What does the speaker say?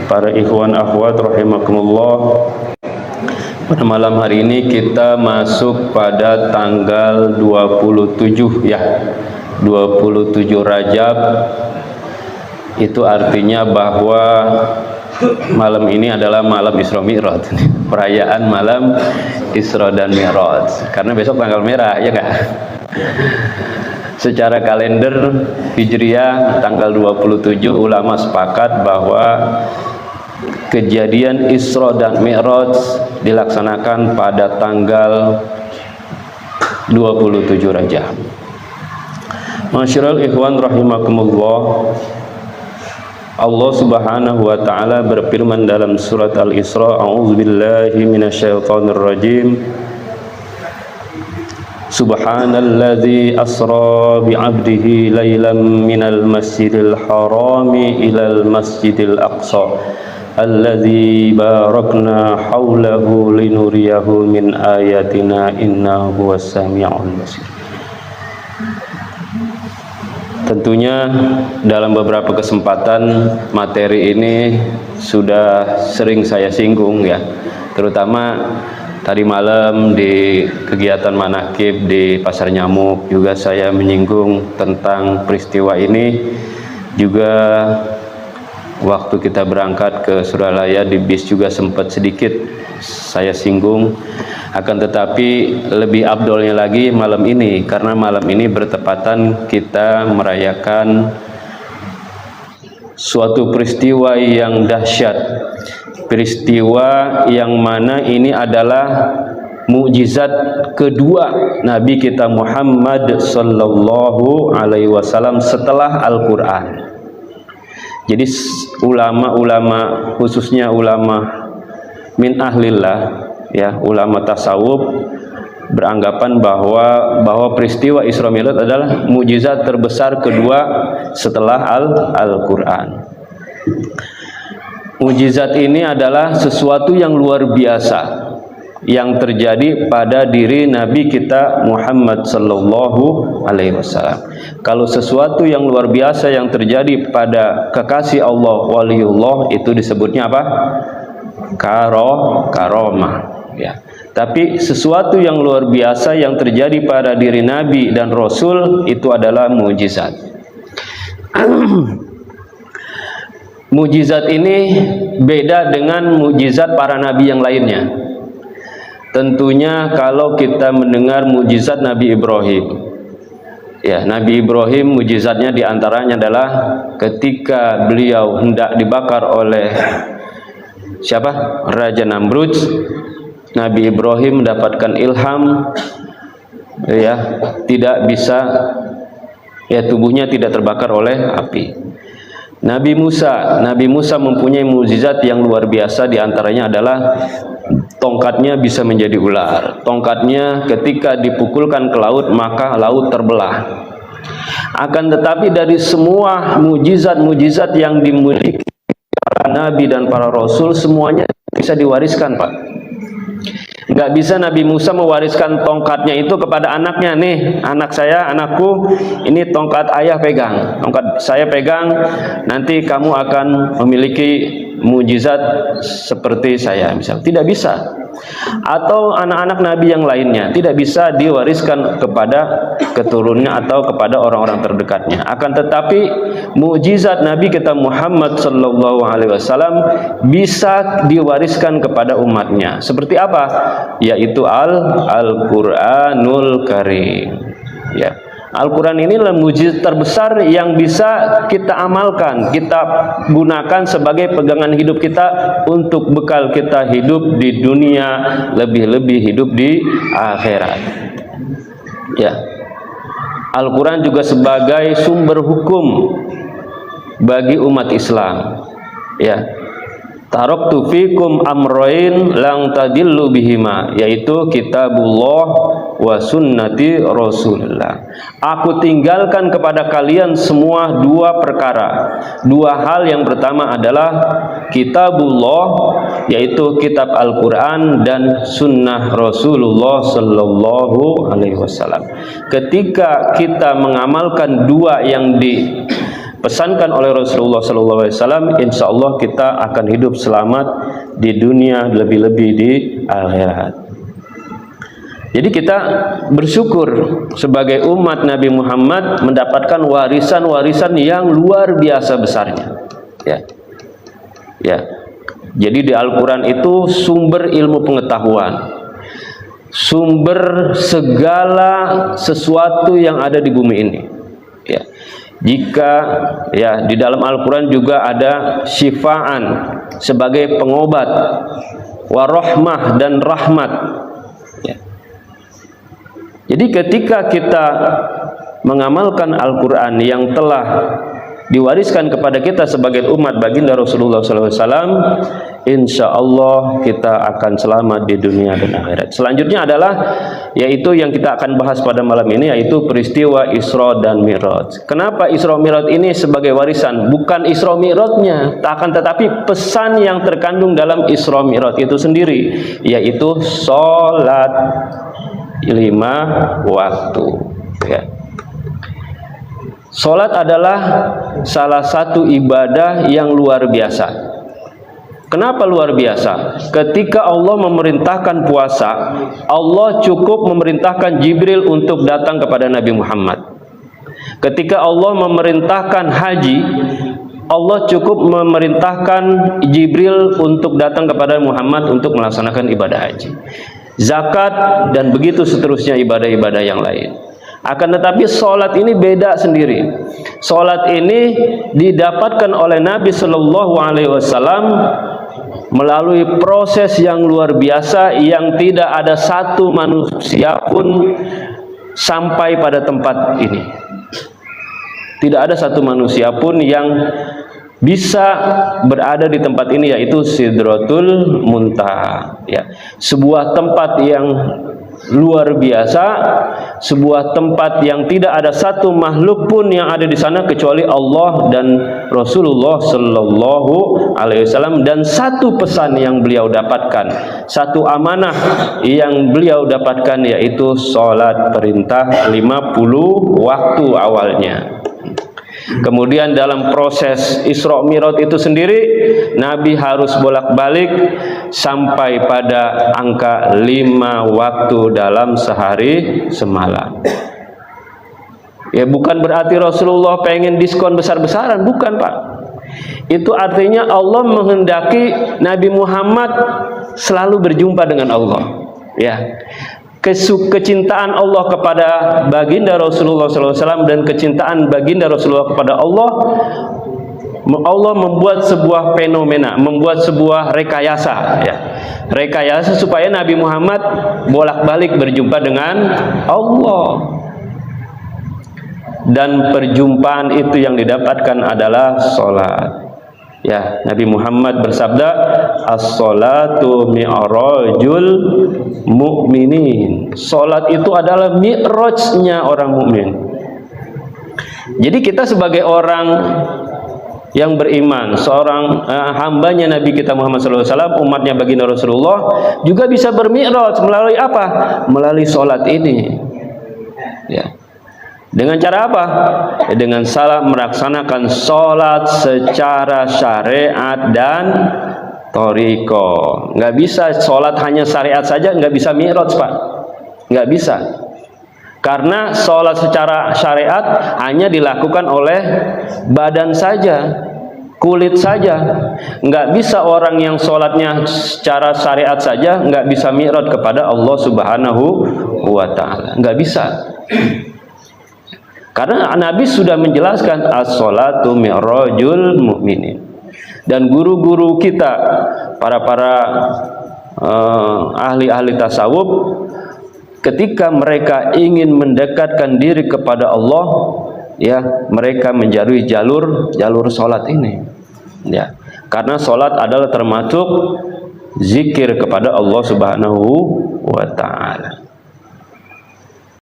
para ikhwan akhwat rahimakumullah. Pada malam hari ini kita masuk pada tanggal 27 ya. 27 Rajab. Itu artinya bahwa malam ini adalah malam Isra Mi'raj. Perayaan malam Isra dan Mi'raj. Karena besok tanggal merah, ya enggak? Secara kalender Hijriah tanggal 27 ulama sepakat bahwa kejadian Isra dan Mi'raj dilaksanakan pada tanggal 27 Rajab. Masyiral ikhwan rahimakumullah. Allah Subhanahu wa taala berfirman dalam surat Al-Isra, a'udzubillahi minasyaitonir rajim. Subhanalladzi asra bi'abdihi lailan minal masjidil harami ilal masjidil aqsa alladzi barakna haulahu linuriyahu min ayatina innahu huwas samiul basir. Tentunya dalam beberapa kesempatan materi ini sudah sering saya singgung ya, terutama tadi malam di kegiatan manakib di Pasar Nyamuk juga saya menyinggung tentang peristiwa ini. Juga waktu kita berangkat ke Suralaya di bis juga sempat sedikit saya singgung. Akan tetapi lebih abdolnya lagi malam ini, karena malam ini bertepatan kita merayakan suatu peristiwa yang dahsyat, peristiwa yang mana ini adalah mukjizat kedua Nabi kita Muhammad sallallahu alaihi wasallam setelah Al-Qur'an. Jadi ulama-ulama, khususnya ulama min ahlillah ya, ulama tasawuf beranggapan bahwa peristiwa Isra Mi'raj adalah mukjizat terbesar kedua setelah Al-Qur'an. Mukjizat ini adalah sesuatu yang luar biasa yang terjadi pada diri Nabi kita Muhammad sallallahu alaihi wasallam. Kalau sesuatu yang luar biasa yang terjadi pada kekasih Allah waliullah itu disebutnya apa? Karomah ya. Tapi sesuatu yang luar biasa yang terjadi pada diri Nabi dan Rasul itu adalah mukjizat. Mukjizat ini beda dengan mukjizat para nabi yang lainnya. Tentunya kalau kita mendengar mukjizat Nabi Ibrahim, ya, Nabi Ibrahim mukjizatnya diantaranya adalah ketika beliau hendak dibakar oleh siapa? Raja Namrud, Nabi Ibrahim mendapatkan ilham, ya, tidak bisa, ya, tubuhnya tidak terbakar oleh api. Nabi Musa mempunyai mukjizat yang luar biasa, diantaranya adalah tongkatnya bisa menjadi ular. Tongkatnya ketika dipukulkan ke laut maka laut terbelah. Akan tetapi dari semua mukjizat-mukjizat yang dimiliki para nabi dan para rasul semuanya bisa diwariskan, Pak. Nggak bisa Nabi Musa mewariskan tongkatnya itu kepada anaknya. Nih, anak saya, anakku, ini tongkat ayah pegang, tongkat saya pegang, nanti kamu akan memiliki mukjizat seperti saya, misal. Tidak bisa. Atau anak-anak Nabi yang lainnya tidak bisa diwariskan kepada keturunannya atau kepada orang-orang terdekatnya. Akan tetapi mukjizat Nabi kita Muhammad sallallahu alaihi wasallam bisa diwariskan kepada umatnya. Seperti apa? Yaitu Al-Qur'anul Karim. Ya. Al-Quran ini adalah mukjizat terbesar yang bisa kita amalkan, kita gunakan sebagai pegangan hidup kita untuk bekal kita hidup di dunia, lebih-lebih hidup di akhirat. Ya. Al-Quran juga sebagai sumber hukum bagi umat Islam. Ya. Taraktu fikum amrain lang tadillu bihima, yaitu kitabullah wa sunnati Rasulullah. Aku tinggalkan kepada kalian semua dua perkara. Dua hal, yang pertama adalah kitabullah, yaitu kitab Al-Quran, dan sunnah Rasulullah sallallahu alaihi wasallam. Ketika kita mengamalkan dua yang dipesankan oleh Rasulullah SAW, insya Allah kita akan hidup selamat di dunia, lebih-lebih di akhirat. Jadi kita bersyukur sebagai umat Nabi Muhammad mendapatkan warisan-warisan yang luar biasa besarnya. Ya. Jadi di Al-Quran itu sumber ilmu pengetahuan, sumber segala sesuatu yang ada di bumi ini. Ya. Jika ya di dalam Al-Quran juga ada syifaan sebagai pengobat, warahmah dan rahmat. Ya. Jadi ketika kita mengamalkan Al-Quran yang telah diwariskan kepada kita sebagai umat baginda Rasulullah SAW, insya Allah kita akan selamat di dunia dan akhirat. Selanjutnya adalah yaitu yang kita akan bahas pada malam ini, yaitu peristiwa Isra dan Mi'raj. Kenapa Isra Mi'raj ini sebagai warisan? Bukan Isra Mi'rajnya, akan tetapi pesan yang terkandung dalam Isra Mi'raj itu sendiri, yaitu sholat 5 waktu. Ya. Sholat adalah salah satu ibadah yang luar biasa. Kenapa luar biasa? Ketika Allah memerintahkan puasa, Allah cukup memerintahkan Jibril untuk datang kepada Nabi Muhammad. Ketika Allah memerintahkan haji, Allah cukup memerintahkan Jibril untuk datang kepada Muhammad untuk melaksanakan ibadah haji. Zakat dan begitu seterusnya ibadah-ibadah yang lain. Akan tetapi sholat ini beda sendiri. Sholat ini didapatkan oleh Nabi Shallallahu Alaihi Wasallam melalui proses yang luar biasa yang tidak ada satu manusia pun sampai pada tempat ini. Tidak ada satu manusia pun yang bisa berada di tempat ini, yaitu Sidratul Muntaha. Ya, sebuah tempat yang luar biasa, sebuah tempat yang tidak ada satu makhluk pun yang ada di sana kecuali Allah dan Rasulullah Sallallahu Alaihi Wasallam. Dan satu pesan yang beliau dapatkan, satu amanah yang beliau dapatkan, yaitu sholat perintah 50 waktu awalnya. Kemudian dalam proses Isra Mi'raj itu sendiri, Nabi harus bolak-balik sampai pada angka 5 waktu dalam sehari semalam. Ya, bukan berarti Rasulullah pengen diskon besar-besaran, bukan Pak. Itu artinya Allah menghendaki Nabi Muhammad selalu berjumpa dengan Allah. Ya. Kecintaan Allah kepada baginda Rasulullah SAW dan kecintaan baginda Rasulullah kepada Allah, Allah membuat sebuah fenomena, membuat sebuah rekayasa, ya. Rekayasa supaya Nabi Muhammad bolak-balik berjumpa dengan Allah. Dan perjumpaan itu yang didapatkan adalah sholat. Ya, Nabi Muhammad bersabda, as-sholatu mi'rajul mu'minin. Salat itu adalah mi'rajnya orang mukmin. Jadi kita sebagai orang yang beriman, seorang hambanya Nabi kita Muhammad SAW, umatnya baginda Rasulullah, juga bisa bermi'raj melalui apa? Melalui salat ini. Ya. Dengan cara apa? Dengan salah melaksanakan sholat secara syariat dan thariqah. Nggak bisa sholat hanya syariat saja, nggak bisa mi'raj Pak. Nggak bisa. Karena sholat secara syariat hanya dilakukan oleh badan saja, kulit saja. Nggak bisa orang yang sholatnya secara syariat saja nggak bisa mi'raj kepada Allah Subhanahu wa Ta'ala. Nggak bisa. Karena Nabi sudah menjelaskan as-sholatu mi'rajul mu'minin. Dan guru-guru kita, para ahli-ahli tasawuf, ketika mereka ingin mendekatkan diri kepada Allah, ya, mereka menjalui jalur sholat ini. Ya, karena sholat adalah termasuk zikir kepada Allah Subhanahu wa Ta'ala.